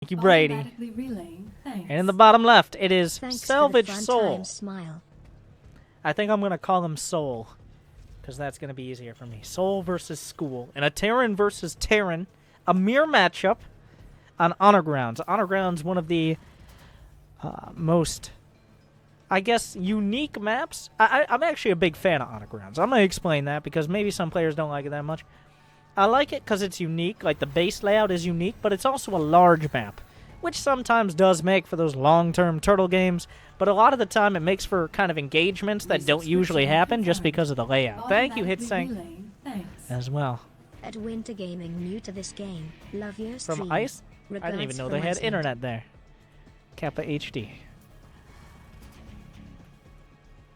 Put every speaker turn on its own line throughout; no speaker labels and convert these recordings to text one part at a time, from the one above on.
Thank you, Brady. And in the bottom left, it is Salvage Soul. I think I'm going to call him Soul, because that's going to be easier for me. Soul versus School. And a Terran versus Terran. A mirror matchup on Honor Grounds. Honor Grounds, one of the most, I guess, unique maps. I'm actually a big fan of Honor Grounds. I'm going to explain that, because maybe some players don't like it that much. I like it because it's unique, like the base layout is unique, but it's also a large map, which sometimes does make for those long-term turtle games, but a lot of the time it makes for kind of engagements that don't usually happen just because of the layout. Thank you, Hitsync, as well.
At Winter Gaming, new to this game. Love your stream.
From Ice? I didn't even know they had internet there. Kappa HD.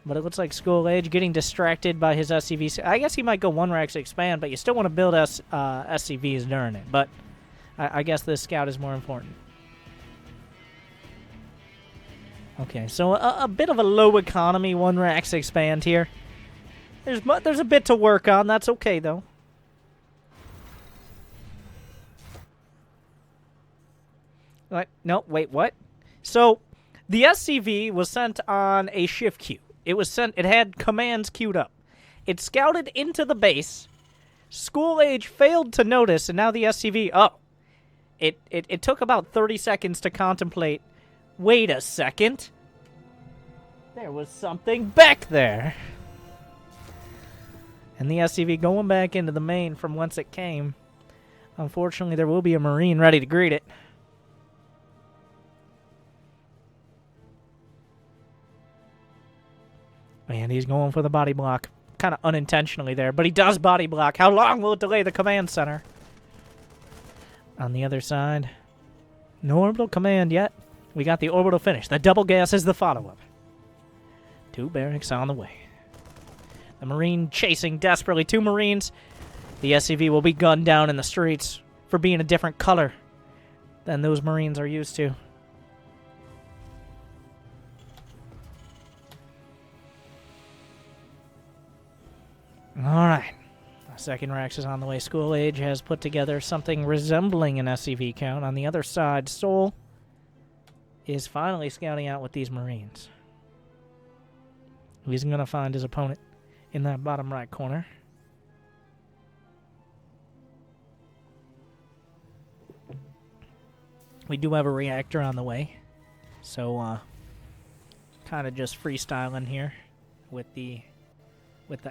But it looks like School Age getting distracted by his SCVs. I guess he might go one Rex expand, but you still want to build SCVs during it. But I guess this scout is more important. Okay, so a bit of a low economy one Rex expand here. There's a bit to work on. That's okay, though. What? No, wait, what? So the SCV was sent on a shift queue. It was sent. It had commands queued up. It scouted into the base. School Age failed to notice, and now the SCV. Oh, it took about 30 seconds to contemplate. Wait a second. There was something back there. And the SCV going back into the main from whence it came. Unfortunately, there will be a Marine ready to greet it. And he's going for the body block. Kind of unintentionally there, but he does body block. How long will it delay the command center? On the other side, no orbital command yet. We got the orbital finish. The double gas is the follow-up. 2 barracks on the way. The Marine chasing desperately 2 Marines. The SCV will be gunned down in the streets for being a different color than those Marines are used to. Alright. Second Rex is on the way. School Age has put together something resembling an SCV count. On the other side, Soul is finally scouting out with these Marines. He's going to find his opponent in that bottom right corner. We do have a reactor on the way. So, kind of just freestyling here with the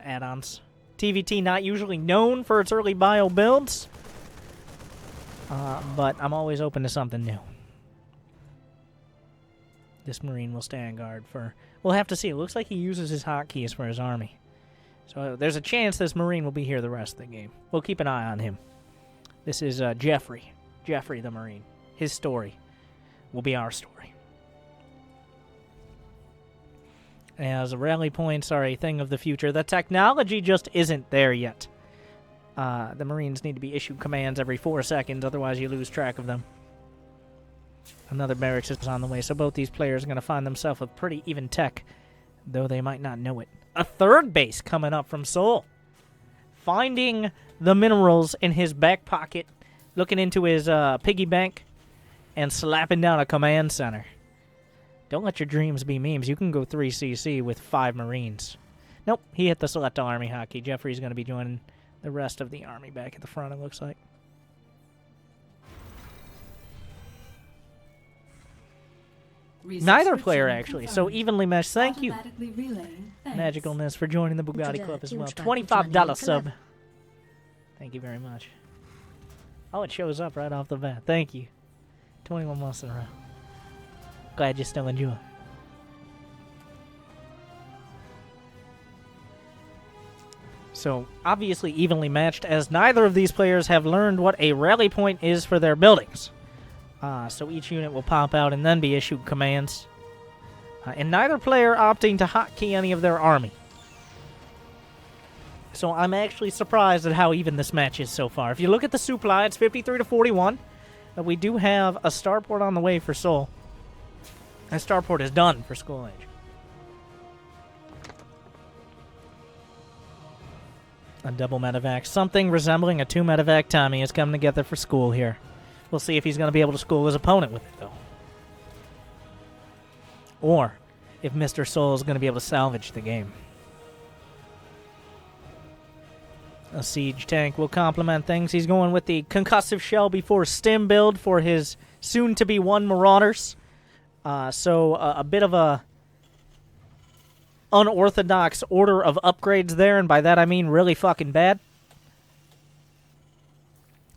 add-ons. TVT not usually known for its early bio builds, but I'm always open to something new. This Marine will stand guard for... We'll have to see. It looks like he uses his hotkeys for his army. So there's a chance this Marine will be here the rest of the game. We'll keep an eye on him. This is Jeffrey. Jeffrey the Marine. His story will be our story. As rally points are a thing of the future, the technology just isn't there yet. The Marines need to be issued commands every 4 seconds, otherwise you lose track of them. Another barracks is on the way, so both these players are going to find themselves with pretty even tech, though they might not know it. A third base coming up from Soul. Finding the minerals in his back pocket, looking into his piggy bank, and slapping down a command center. Don't let your dreams be memes. You can go 3CC with 5 Marines. Nope, he hit the select all army hotkey. Jeffrey's going to be joining the rest of the army back at the front, it looks like. Neither player, actually, so evenly meshed. Thank you, Magicalness, for joining the Bugatti Club as well. $25 sub. Thank you very much. Oh, it shows up right off the bat. Thank you. 21 months in a row. Glad you still enjoy. So, obviously evenly matched, as neither of these players have learned what a rally point is for their buildings. So each unit will pop out and then be issued commands. And neither player opting to hotkey any of their army. So I'm actually surprised at how even this match is so far. If you look at the supply, it's 53-41. But we do have a starport on the way for Soul. And starport is done for School Age. A double medevac. Something resembling a 2 medevac Tommy is coming together for School here. We'll see if he's going to be able to school his opponent with it, though. Or if Mr. Soul is going to be able to salvage the game. A siege tank will complement things. He's going with the concussive shell before stim build for his soon-to-be one Marauders. So a bit of a unorthodox order of upgrades there, and by that I mean really fucking bad.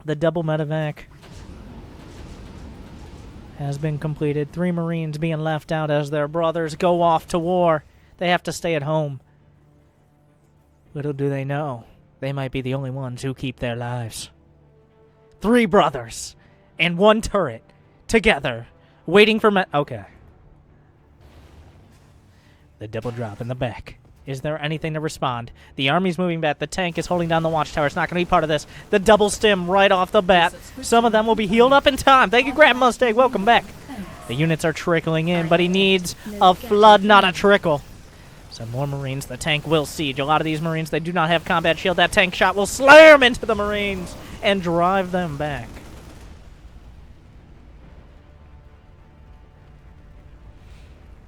The double medevac has been completed. 3 Marines being left out as their brothers go off to war. They have to stay at home. Little do they know, they might be the only ones who keep their lives. 3 brothers and 1 turret together, waiting for okay. The double drop in the back. Is there anything to respond? The army's moving back. The tank is holding down the watchtower. It's not going to be part of this. The double stim right off the bat. Some of them will be healed up in time. Thank you, Grand Mustang. Welcome back. The units are trickling in, but he needs a flood, not a trickle. Some more Marines. The tank will siege. A lot of these Marines, they do not have combat shield. That tank shot will slam into the Marines and drive them back.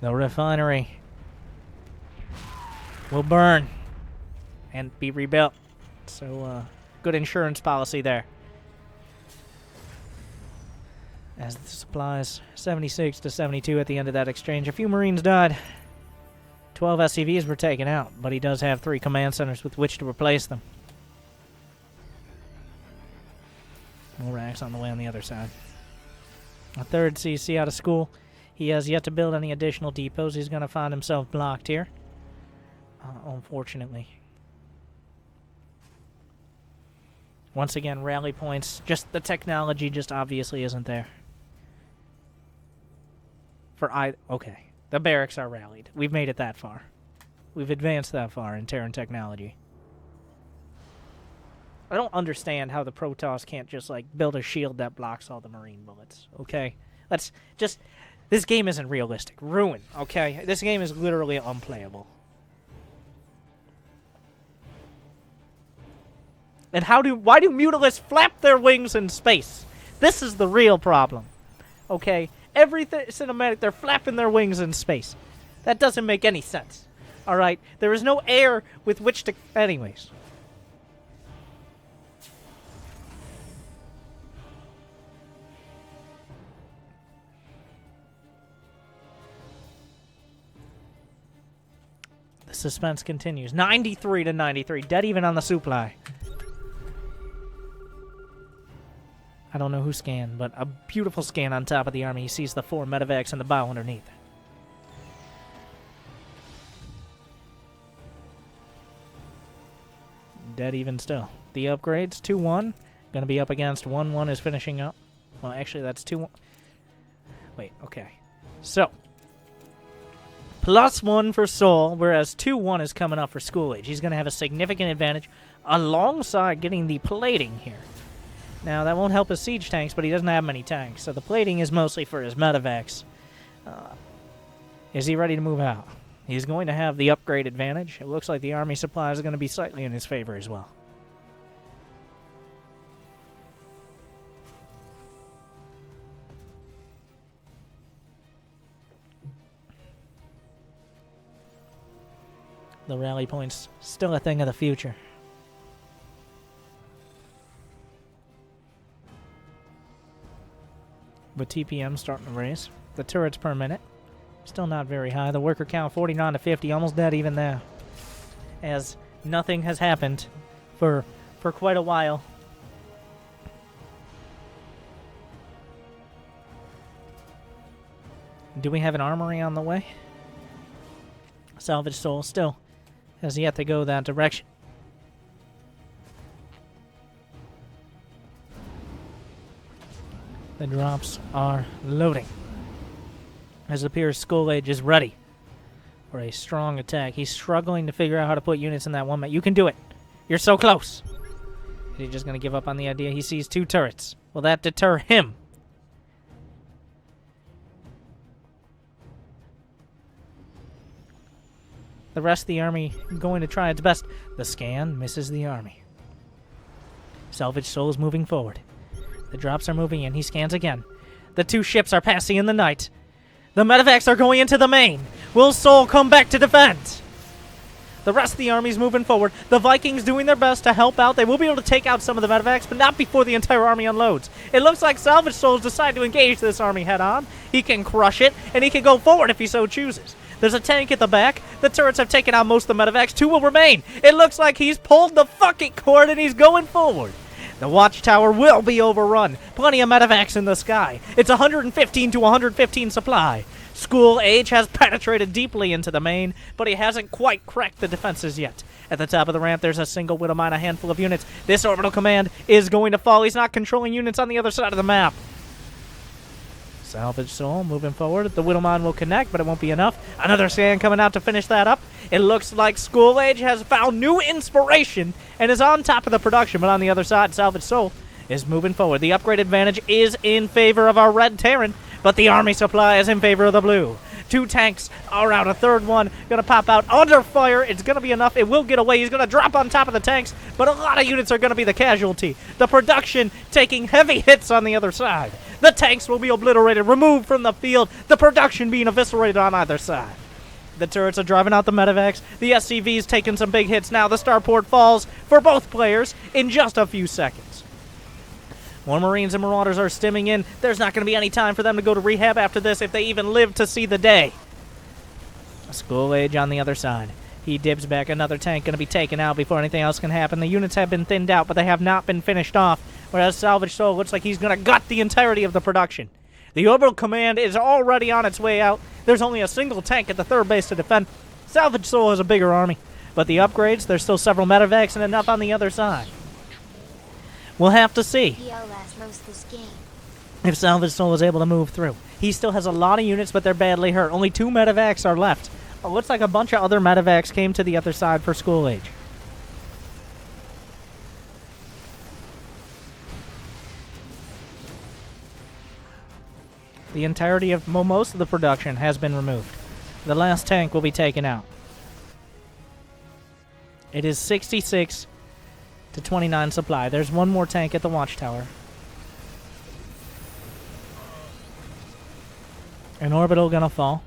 The refinery will burn and be rebuilt. So, good insurance policy there. As the supplies, 76 to 72 at the end of that exchange. A few Marines died. 12 SCVs were taken out, but he does have 3 command centers with which to replace them. More racks on the way on the other side. A 3rd CC out of school. He has yet to build any additional depots. He's going to find himself blocked here. Unfortunately. Once again, rally points. Just the technology just obviously isn't there. Okay. The barracks are rallied. We've made it that far. We've advanced that far in Terran technology. I don't understand how the Protoss can't just, like, build a shield that blocks all the Marine bullets. Okay? Let's just... This game isn't realistic. Ruin, okay? This game is literally unplayable. And why do Mutalisks flap their wings in space? This is the real problem. Okay? Everything cinematic, they're flapping their wings in space. That doesn't make any sense. Alright? There is no air with which to... Anyways. The suspense continues. 93 to 93. Dead even on the supply. I don't know who scanned, but a beautiful scan on top of the army. He sees the 4 medevacs in the bow underneath. Dead even still. The upgrades, 2-1. Going to be up against 1-1 is finishing up. Well, actually, that's 2-1. Wait, okay. So, +1 for Soul, whereas 2-1 is coming up for School Age. He's going to have a significant advantage alongside getting the plating here. Now, that won't help his siege tanks, but he doesn't have many tanks, so the plating is mostly for his medevacs. Is he ready to move out? He's going to have the upgrade advantage. It looks like the army supplies are going to be slightly in his favor as well. The rally point's still a thing of the future. But TPM starting to raise. The turrets per minute, still not very high. The worker count 49 to 50, almost dead even there. As nothing has happened for quite a while. Do we have an armory on the way? Salvage Soul still has yet to go that direction. The drops are loading. As it appears, Skull Age is ready for a strong attack. He's struggling to figure out how to put units in that one map. You can do it. You're so close. Is he just going to give up on the idea? He sees 2 turrets. Will that deter him? The rest of the army going to try its best. The scan misses the army. Salvage Soul is moving forward. The drops are moving in. He scans again. The two ships are passing in the night. The medevacs are going into the main. Will Sol come back to defend? The rest of the army's moving forward. The Vikings doing their best to help out. They will be able to take out some of the medevacs, but not before the entire army unloads. It looks like Salvage Souls decide to engage this army head-on. He can crush it, and he can go forward if he so chooses. There's a tank at the back. The turrets have taken out most of the medevacs. 2 will remain. It looks like he's pulled the fucking cord, and he's going forward. The watchtower will be overrun. Plenty of medevacs in the sky. It's 115 to 115 supply. School Age has penetrated deeply into the main, but he hasn't quite cracked the defenses yet. At the top of the ramp, there's a single Widowmine, a handful of units. This orbital command is going to fall. He's not controlling units on the other side of the map. Salvage Soul moving forward. The Widowmine will connect, but it won't be enough. Another scan coming out to finish that up. It looks like School Age has found new inspiration and is on top of the production, but on the other side, Salvage Soul is moving forward. The upgrade advantage is in favor of our Red Terran, but the army supply is in favor of the blue. 2 tanks are out. A third one going to pop out under fire. It's going to be enough. It will get away. He's going to drop on top of the tanks, but a lot of units are going to be the casualty. The production taking heavy hits on the other side. The tanks will be obliterated, removed from the field. The production being eviscerated on either side. The turrets are driving out the medevacs. The SCV's taking some big hits now. The starport falls for both players in just a few seconds. More Marines and Marauders are stimming in. There's not going to be any time for them to go to rehab after this if they even live to see the day. School Age on the other side. He dibs back. Another tank going to be taken out before anything else can happen. The units have been thinned out, but they have not been finished off. Whereas Salvage Soul looks like he's going to gut the entirety of the production. The orbital command is already on its way out. There's only a single tank at the third base to defend. Salvage Soul has a bigger army. But the upgrades, there's still several medevacs and enough on the other side. We'll have to see if Salvage Soul is able to move through. He still has a lot of units, but they're badly hurt. Only 2 medevacs are left. It looks like a bunch of other medevacs came to the other side for School Age. The entirety of most of the production has been removed. The last tank will be taken out. It is 66 to 29 supply. There's one more tank at the watchtower. An orbital gonna fall.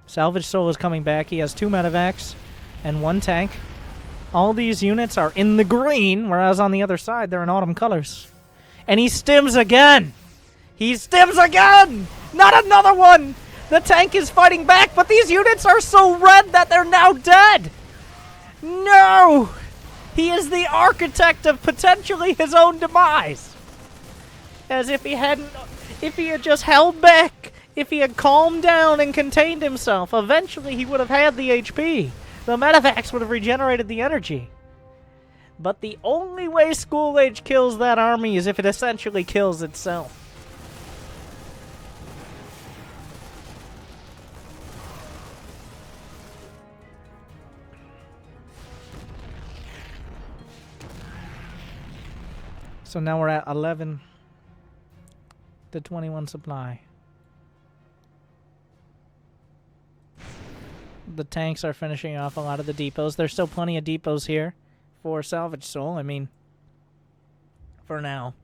Salvage Soul is coming back. He has 2 medevacs and 1 tank. All these units are in the green, whereas on the other side they're in autumn colors. And he stims again! He stims again! Not another one! The tank is fighting back, but these units are so red that they're now dead! No! He is the architect of potentially his own demise. As if he had just held back, if he had calmed down and contained himself, eventually he would have had the HP. The medevacs would have regenerated the energy. But the only way School Age kills that army is if it essentially kills itself. So now we're at 11 to 21 supply. The tanks are finishing off a lot of the depots. There's still plenty of depots here for Salvage Soul. I mean, for now.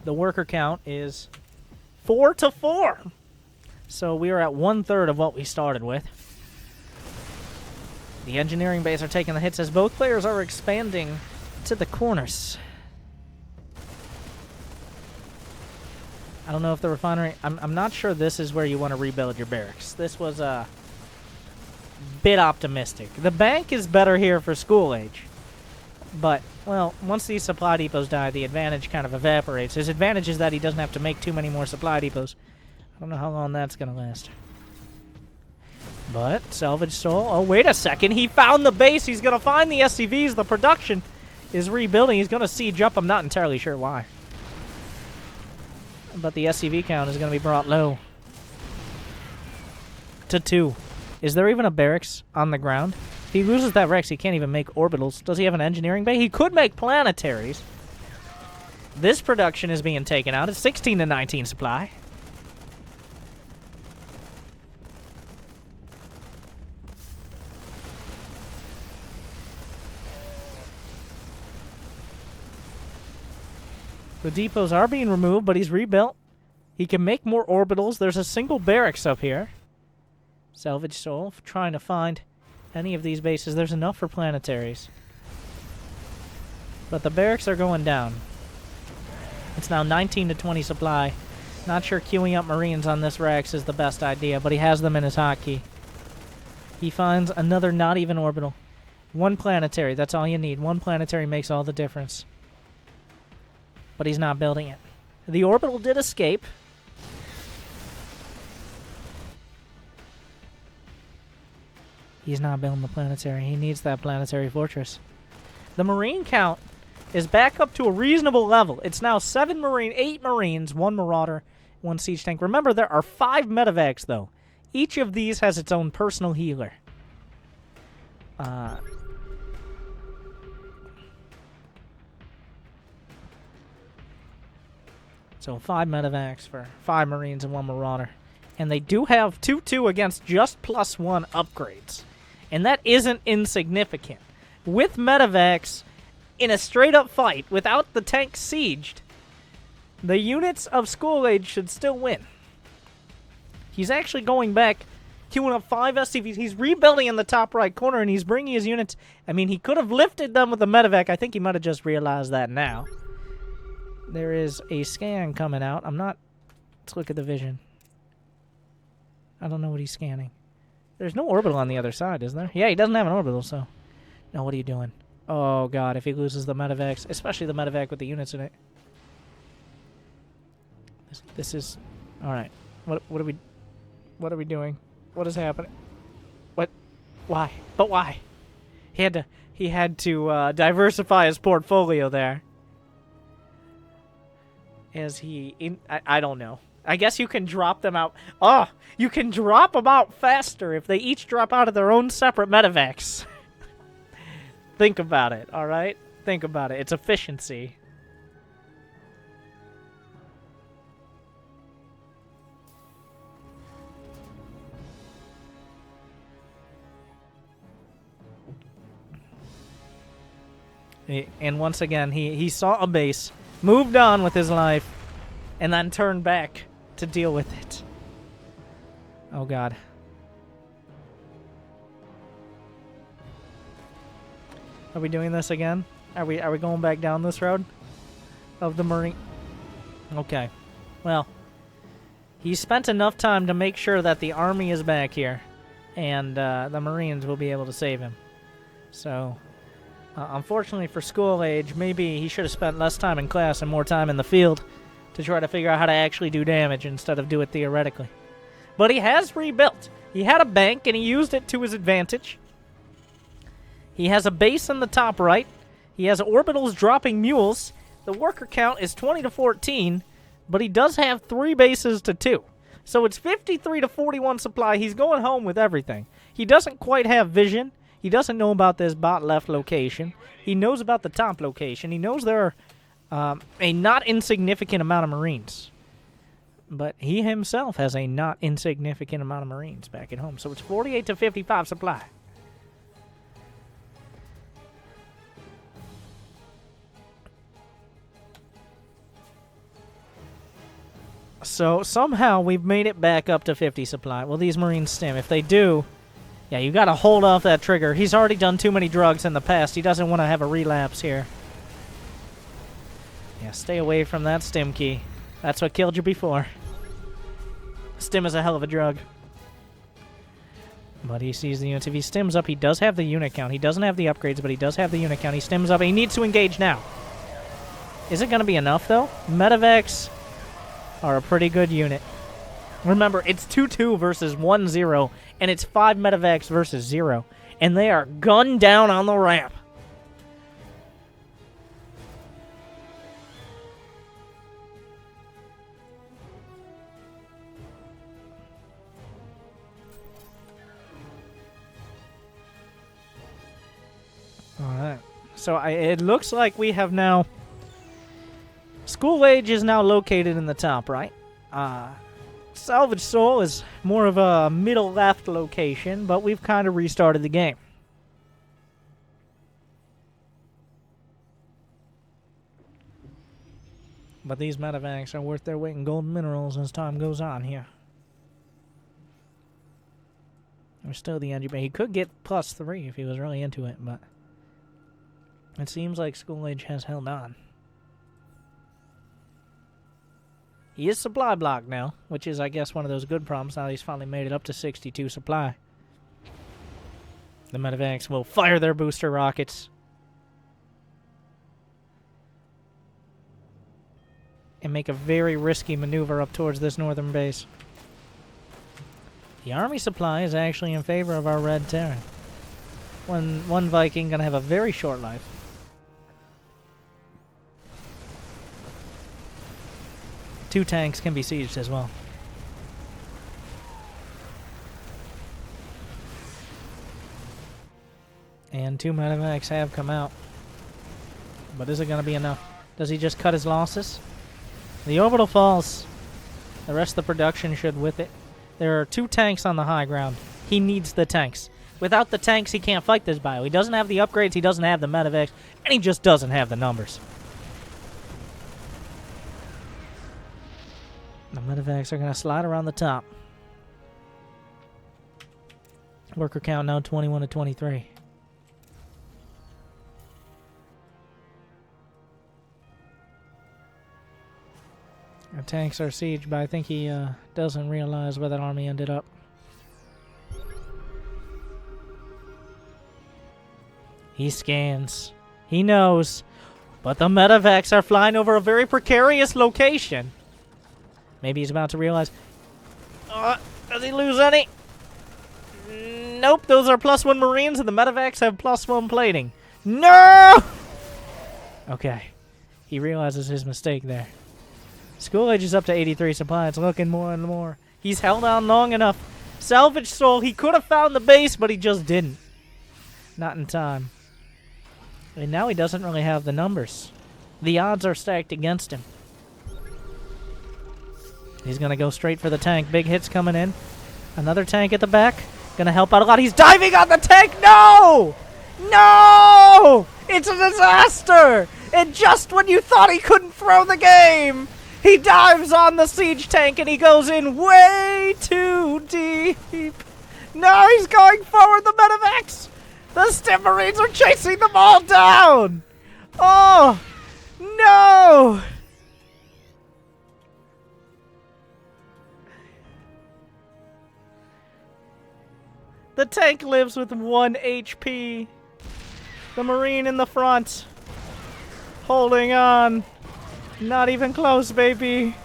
The worker count is 4 to 4. So we are at 1/3 of what we started with. The engineering bays are taking the hits as both players are expanding to the corners. I don't know if the refinery... I'm not sure this is where you want to rebuild your barracks. This was a bit optimistic. The bank is better here for School Age. But, well, once these supply depots die, the advantage kind of evaporates. His advantage is that he doesn't have to make too many more supply depots. I don't know how long that's going to last. But, Salvage Soul... Oh, wait a second. He found the base. He's going to find the SCVs. The production is rebuilding. He's going to siege up. I'm not entirely sure why. But the SCV count is going to be brought low. To 2. Is there even a barracks on the ground? If he loses that Rex, he can't even make orbitals. Does he have an engineering bay? He could make planetaries. This production is being taken out. It's 16 to 19 supply. The depots are being removed, but he's rebuilt. He can make more orbitals. There's a single barracks up here. Salvage Soul, trying to find any of these bases. There's enough for planetaries. But the barracks are going down. It's now 19 to 20 supply. Not sure queuing up Marines on this Rex is the best idea, but he has them in his hotkey. He finds another not even orbital. One planetary, that's all you need. One planetary makes all the difference. But he's not building it. The orbital did escape. He's not building the planetary. He needs that planetary fortress. The Marine count is back up to a reasonable level. It's now 8 Marines, 1 Marauder, 1 Siege Tank. Remember, there are 5 medevacs, though. Each of these has its own personal healer. So 5 medevacs for 5 Marines and 1 Marauder. And they do have 2-2 against just +1 upgrades. And that isn't insignificant. With medevacs, in a straight-up fight, without the tank sieged, the units of School Age should still win. He's actually going back, queuing up 5 SCVs. He's rebuilding in the top right corner, and he's bringing his units. I mean, he could have lifted them with a medevac. I think he might have just realized that now. There is a scan coming out. Let's look at the vision. I don't know what he's scanning. There's no orbital on the other side, is there? Yeah, he doesn't have an orbital, so. No, what are you doing? Oh, God, if he loses the medevacs, especially the medevac with the units in it. This is... Alright. What are we doing? What is happening? What? Why? But why? He had to diversify his portfolio there. I don't know. I guess you can drop them out. Oh, you can drop them out faster if they each drop out of their own separate medevacs. Think about it, all right? Think about it. It's efficiency. And once again, he saw a base, moved on with his life, and then turned back to deal with it. Oh, God. Are we doing this again? Are we going back down this road of the Marine? Okay. Well, he spent enough time to make sure that the army is back here, and the Marines will be able to save him. So, unfortunately for School Age, maybe he should have spent less time in class and more time in the field to try to figure out how to actually do damage instead of do it theoretically. But he has rebuilt. He had a bank, and he used it to his advantage. He has a base in the top right. He has orbitals dropping mules. The worker count is 20 to 14, but he does have 3 bases to 2. So it's 53 to 41 supply. He's going home with everything. He doesn't quite have vision. He doesn't know about this bot left location. He knows about the top location. He knows there are a not insignificant amount of Marines. But he himself has a not insignificant amount of Marines back at home. So it's 48 to 55 supply. So somehow we've made it back up to 50 supply. Will these Marines stem? If they do, yeah, you got to hold off that trigger. He's already done too many drugs in the past. He doesn't want to have a relapse here. Yeah, stay away from that stim key. That's what killed you before. Stim is a hell of a drug. But he sees the units. If he stims up, he does have the unit count. He doesn't have the upgrades, but he does have the unit count. He stims up, and he needs to engage now. Is it going to be enough, though? Medevacs are a pretty good unit. Remember, it's 2-2 versus 1-0, and it's 5 medevacs versus 0. And they are gunned down on the ramp. Alright. So it looks like we have now... School Age is now located in the top right. Salvage Soul is more of a middle left location, but we've kind of restarted the game. But these medevacs are worth their weight in gold minerals as time goes on here. There's still the engine, but he could get +3 if he was really into it, but it seems like School Age has held on. He is supply blocked now, which is, I guess, one of those good problems now he's finally made it up to 62 supply. The medevacs will fire their booster rockets. And make a very risky maneuver up towards this northern base. The army supply is actually in favor of our red Terran. One Viking gonna have a very short life. Two tanks can be sieged as well. And 2 medevacs have come out. But is it gonna be enough? Does he just cut his losses? The orbital falls. The rest of the production should with it. There are 2 tanks on the high ground. He needs the tanks. Without the tanks, he can't fight this bio. He doesn't have the upgrades, he doesn't have the medevacs, and he just doesn't have the numbers. The medevacs are going to slide around the top. Worker count now 21 to 23. Our tanks are sieged, but I think he doesn't realize where that army ended up. He scans. He knows. But the medevacs are flying over a very precarious location. Maybe he's about to realize. Does he lose any? Nope, those are +1 Marines, and the medevacs have +1 plating. No! Okay. He realizes his mistake there. School Age is up to 83 supply. It's looking more and more. He's held on long enough. Salvage Soul, he could have found the base, but he just didn't. Not in time. And now he doesn't really have the numbers. The odds are stacked against him. He's going to go straight for the tank. Big hits coming in. Another tank at the back. Going to help out a lot. He's diving on the tank. No! No! It's a disaster! And just when you thought he couldn't throw the game, he dives on the siege tank and he goes in way too deep. No, he's going forward, the medevacs. The Stim Marines are chasing them all down. Oh, no. The tank lives with 1 HP. The Marine in the front, holding on. Not even close, baby.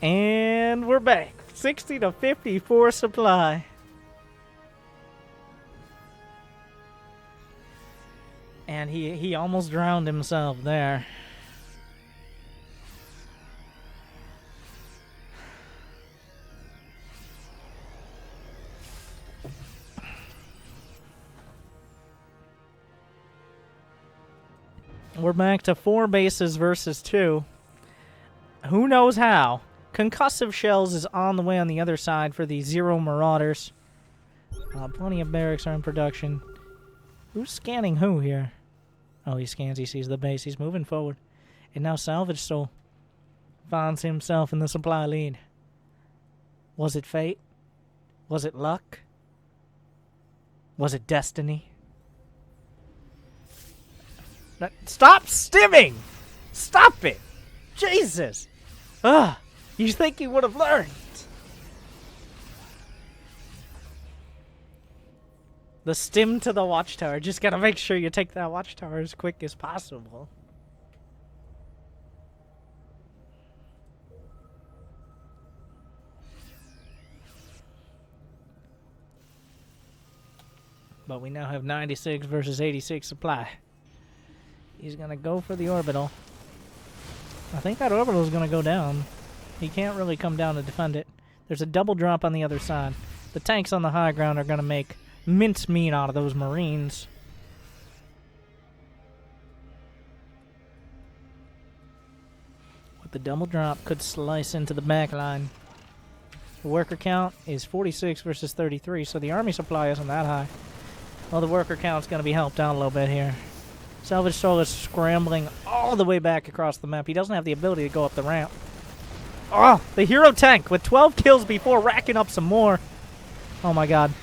And we're back. 60 to 54 supply. And he almost drowned himself there. We're back to 4 bases versus 2. Who knows how? Concussive Shells is on the way on the other side for the 0 Marauders. Plenty of barracks are in production. Who's scanning who here? Oh, he scans. He sees the base. He's moving forward. And now Salvage Soul finds himself in the supply lead. Was it fate? Was it luck? Was it destiny? Stop stimming! Stop it! Jesus! Ugh! You think you would have learned? The stim to the watchtower. Just gotta make sure you take that watchtower as quick as possible. But we now have 96 versus 86 supply. He's gonna go for the orbital. I think that orbital is gonna go down. He can't really come down to defend it. There's a double drop on the other side. The tanks on the high ground are gonna make mincemeat out of those Marines. But the double drop could slice into the back line. The worker count is 46 versus 33, so the army supply isn't that high. Well, the worker count's going to be helped out a little bit here. Salvage Soul is scrambling all the way back across the map. He doesn't have the ability to go up the ramp. Oh, the hero tank with 12 kills before racking up some more. Oh my god.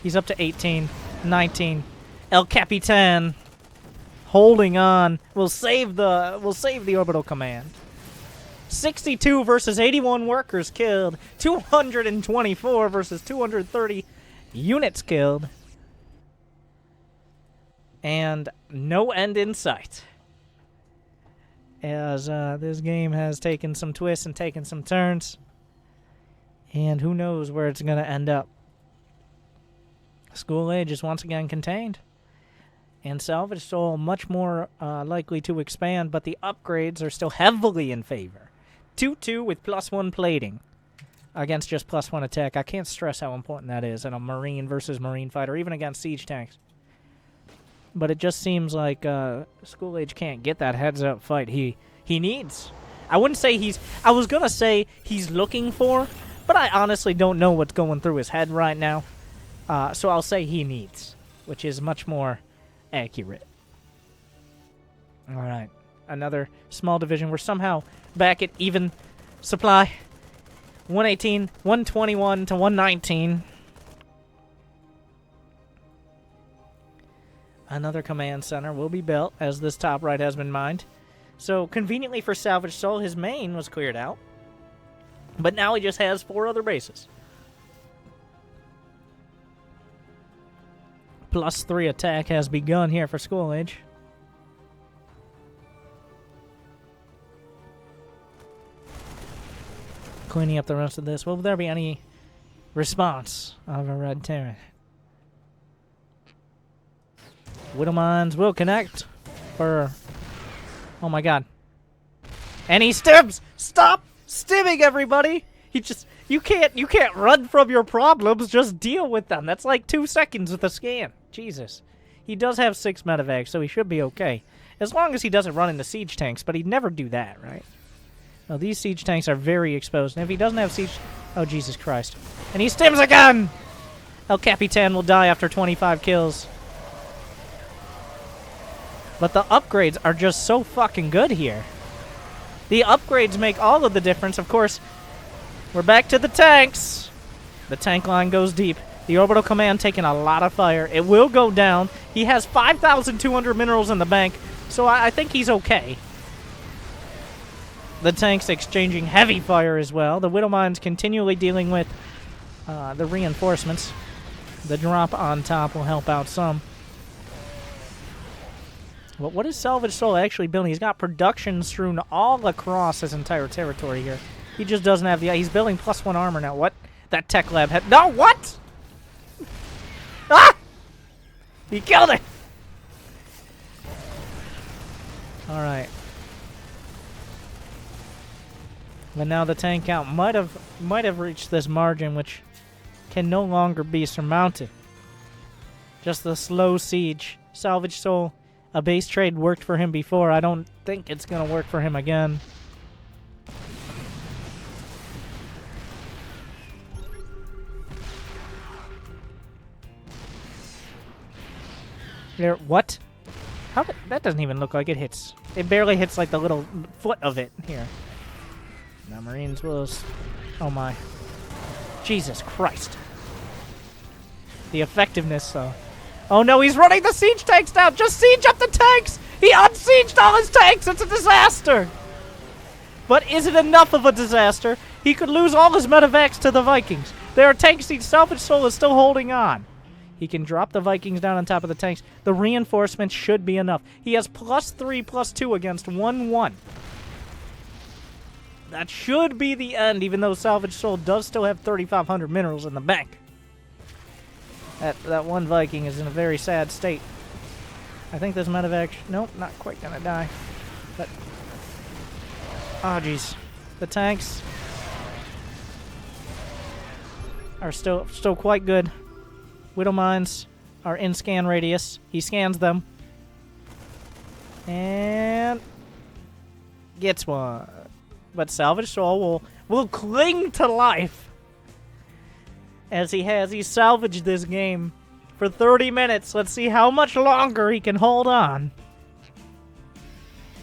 He's up to 18, 19. El Capitan holding on. We'll save the orbital command. 62 versus 81 workers killed. 224 versus 230 units killed. And no end in sight. As this game has taken some twists and taken some turns. And who knows where it's going to end up. School Age is once again contained. And Salvage Soul much more likely to expand, but the upgrades are still heavily in favor. 2-2 with +1 plating against just +1 attack. I can't stress how important that is in a Marine versus Marine fighter, even against siege tanks. But it just seems like School Age can't get that heads-up fight he needs. I wouldn't say he's... I was going to say he's looking for, but I honestly don't know what's going through his head right now. So I'll say he needs, which is much more accurate. All right. Another small division. We're somehow back at even supply. 118, 121 to 119. Another command center will be built as this top right has been mined. So conveniently for Salvage Soul, his main was cleared out. But now he just has 4 other bases. +3 attack has begun here for School Age. Cleaning up the rest of this. Will there be any response of a Red Terran? Widow Mines will connect for... Oh my god. And he stims! Stop stimming, everybody! He just... You can't run from your problems, just deal with them. That's like 2 seconds with a scan. Jesus. He does have 6 medevacs, so he should be okay. As long as he doesn't run into siege tanks, but he'd never do that, right? Now, these siege tanks are very exposed, and if he doesn't have siege... Oh, Jesus Christ. And he stims again! El Capitan will die after 25 kills. But the upgrades are just so fucking good here. The upgrades make all of the difference. Of course, we're back to the tanks. The tank line goes deep. The orbital command taking a lot of fire. It will go down. He has 5,200 minerals in the bank, so I think he's okay. The tanks exchanging heavy fire as well. The Widow Mines continually dealing with the reinforcements. The drop on top will help out some. But what is Salvage Soul actually building? He's got production strewn all across his entire territory here. He just doesn't have the... He's building +1 armor now. What? That tech lab had... No, what? Ah! He killed it! Alright. But now the tank count might have reached this margin, which can no longer be surmounted. Just the slow siege. Salvage Soul, a base trade worked for him before. I don't think it's going to work for him again. There, what? How did, that doesn't even look like it hits. It barely hits like the little foot of it here. Now Marines will... Oh my. Jesus Christ. The effectiveness, though. Oh no, he's running the siege tanks down! Just siege up the tanks! He unsieged all his tanks! It's a disaster! But is it enough of a disaster? He could lose all his medevacs to the Vikings. There are tank siege. Salvage Soul is still holding on. He can drop the Vikings down on top of the tanks. The reinforcements should be enough. He has +3, +2 against 1-1. That should be the end, even though Salvage Soul does still have 3,500 minerals in the bank. That one Viking is in a very sad state. I think this medevac... Nope, not quite gonna die. But... Oh, jeez. The tanks... are still quite good. Widow Mines are in scan radius. He scans them. And... gets one. But Salvage Soul will cling to life. as he has. He's salvaged this game for 30 minutes. Let's see how much longer he can hold on.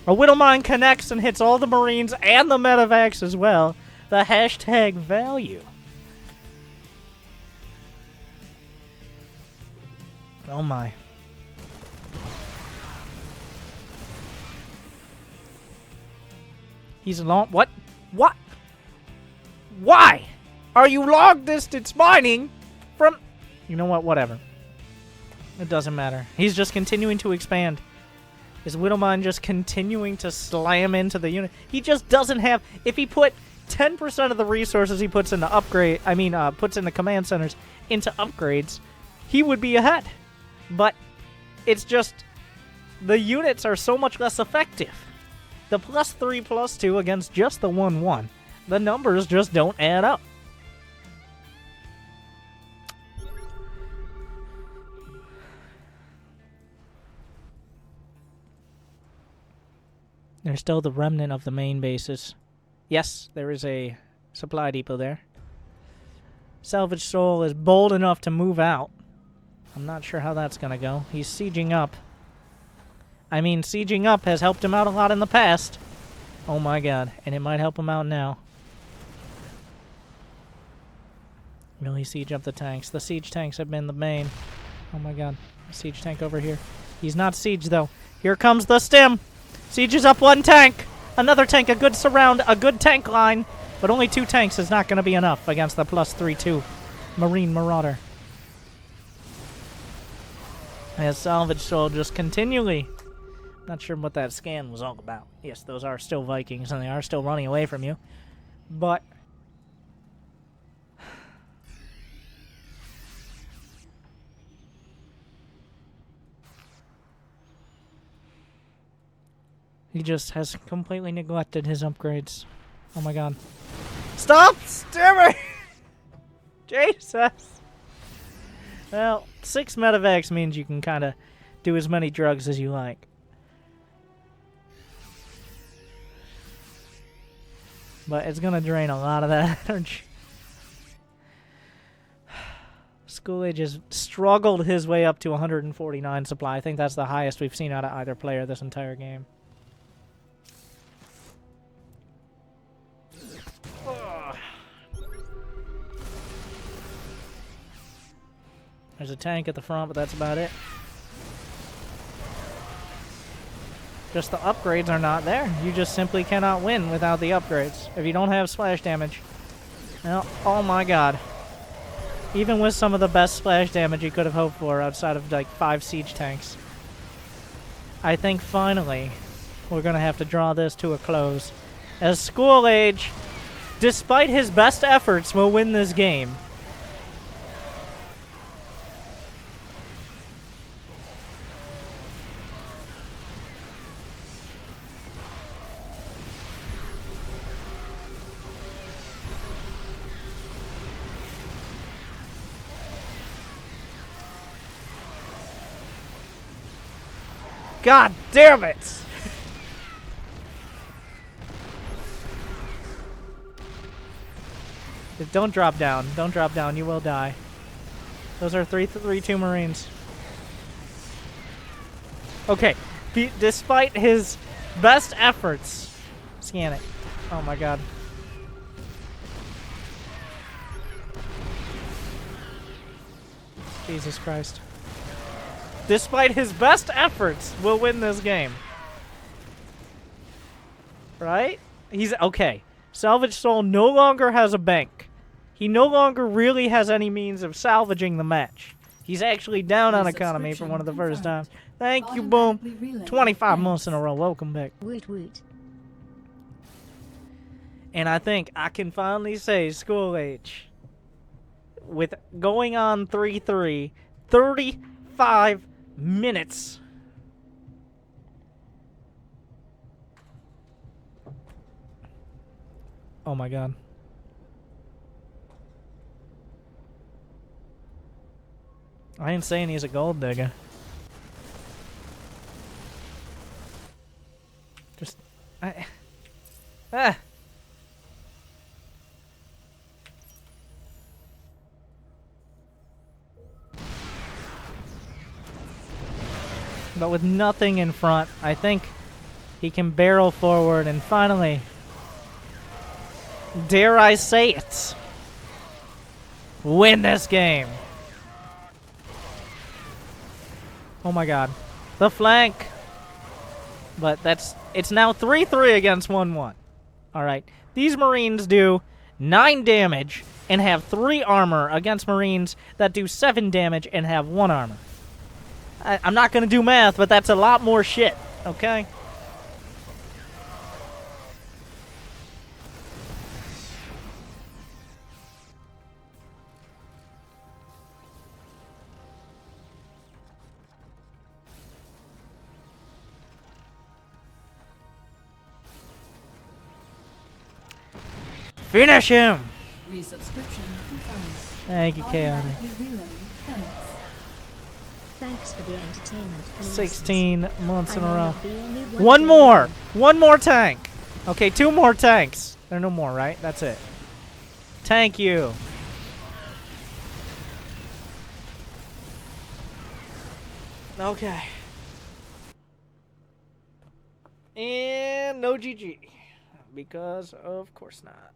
A Widowmine connects and hits all the Marines and the medevacs as well. The hashtag value. Oh my. He's long. What? What? Why are you long distance mining from? You know what? Whatever. It doesn't matter. He's just continuing to expand. Is Widowmine just continuing to slam into the unit? He just doesn't have. If he put 10% of the resources he puts into upgrade, puts into command centers into upgrades, he would be ahead. But it's just the units are so much less effective. The +3, +2 against just the 1/1. The numbers just don't add up. There's still the remnant of the main bases. Yes, there is a supply depot there. Salvage Soul is bold enough to move out. I'm not sure how that's going to go. He's sieging up. I mean, sieging up has helped him out a lot in the past. Oh my god. And it might help him out now. Will he siege up the tanks? The siege tanks have been the main. Oh my god. Siege tank over here. He's not siege though. Here comes the stim. Sieges up one tank. Another tank. A good surround. A good tank line. But only 2 tanks is not going to be enough against the +3/2 Marine Marauder. As Salvage Soul just continually... Not sure what that scan was all about. Yes, those are still Vikings, and they are still running away from you. But... he just has completely neglected his upgrades. Oh my god. Stop stimming! Jesus! Well, 6 medevacs means you can kind of do as many drugs as you like. But it's going to drain a lot of that energy. School Age has struggled his way up to 149 supply. I think that's the highest we've seen out of either player this entire game. There's a tank at the front, but that's about it. Just the upgrades are not there. You just simply cannot win without the upgrades. If you don't have splash damage. Well, oh my god. Even with some of the best splash damage you could have hoped for outside of like 5 siege tanks. I think finally we're going to have to draw this to a close. As School Age, despite his best efforts, will win this game. God damn it! Don't drop down. Don't drop down. You will die. Those are 3-2 Marines. Okay. Despite his best efforts... Scan it. Oh my god. Jesus Christ. Despite his best efforts, will win this game. Right? He's okay. Salvage Soul no longer has a bank. He no longer really has any means of salvaging the match. He's actually down on economy for one of the first times. Thank you, boom. 25 months in a row. Welcome back.
Woot woot.
And I think I can finally say School Age, with going on 3-3, 35 minutes. Oh my god. I ain't saying he's a gold digger. Just... but with nothing in front, I think he can barrel forward and finally, dare I say it, win this game. Oh my god. The flank. But it's now 3-3 against 1-1. Alright. These Marines do 9 damage and have 3 armor against Marines that do 7 damage and have 1 armor. I'm not going to do math, but that's a lot more shit, okay? Finish him!
Resubscription confirmed.
Thank you, Chaotic.
Thanks for the entertainment.
16 months in a row. One more! One more tank! Okay, 2 more tanks. There are no more, right? That's it. Thank you. Okay. And no GG. Because of course not.